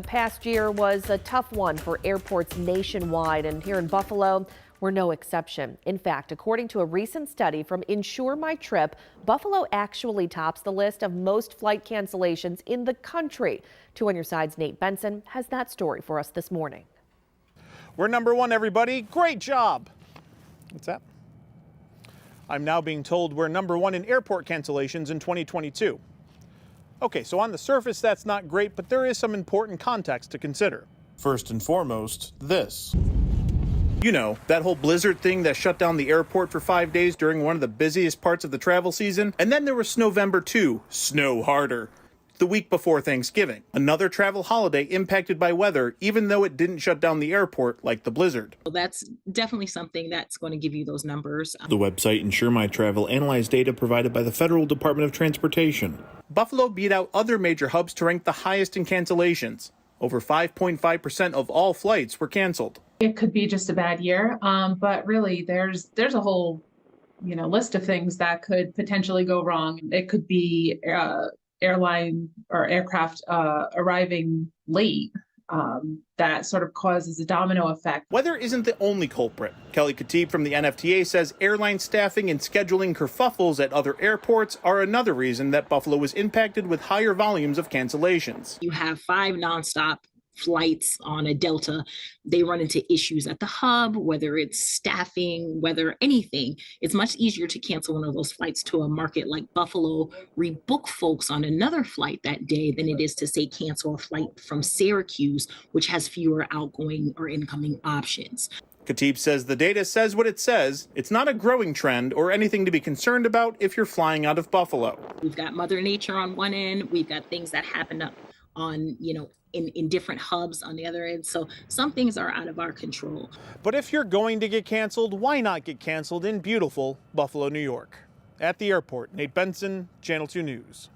The past year was a tough one for airports nationwide, and here in Buffalo, we're no exception. In fact, according to a recent study from Insure My Trip, Buffalo actually tops the list of most flight cancellations in the country. 2 on Your Side's Nate Benson has that story for us this morning. We're number one, everybody. Great job. What's that? I'm now being told we're number one in airport cancellations in 2022. Okay, so on the surface, that's not great, but there is some important context to consider. First and foremost, this. You know, that whole blizzard thing that shut down the airport for 5 days during one of the busiest parts of the travel season. And then there was Snowvember 2, Snow Harder, the week before Thanksgiving. Another travel holiday impacted by weather, even though it didn't shut down the airport like the blizzard. That's definitely something that's going to give you those numbers. The website Insure My Travel analyzed data provided by the Federal Department of Transportation. Buffalo beat out other major hubs to rank the highest in cancellations. Over 5.5% of all flights were canceled. It could be just a bad year, but really there's a whole list of things that could potentially go wrong. It could be airline or aircraft arriving late. That sort of causes a domino effect. Weather isn't the only culprit. Kelly Khatib from the NFTA says airline staffing and scheduling kerfuffles at other airports are another reason that Buffalo was impacted with higher volumes of cancellations. You have 5 nonstop flights on a Delta. They run into issues at the hub, whether it's staffing, whether anything. It's much easier to cancel one of those flights to a market like Buffalo, rebook folks on another flight that day than it is to, say, cancel a flight from Syracuse, which has fewer outgoing or incoming options. Khatib says the data says what it says. It's not a growing trend or anything to be concerned about if you're flying out of Buffalo. We've got Mother Nature on one end. We've got things that happen on, in different hubs on the other end. So some things are out of our control. But if you're going to get canceled, why not get canceled in beautiful Buffalo, New York? At the airport, Nate Benson, Channel 2 News.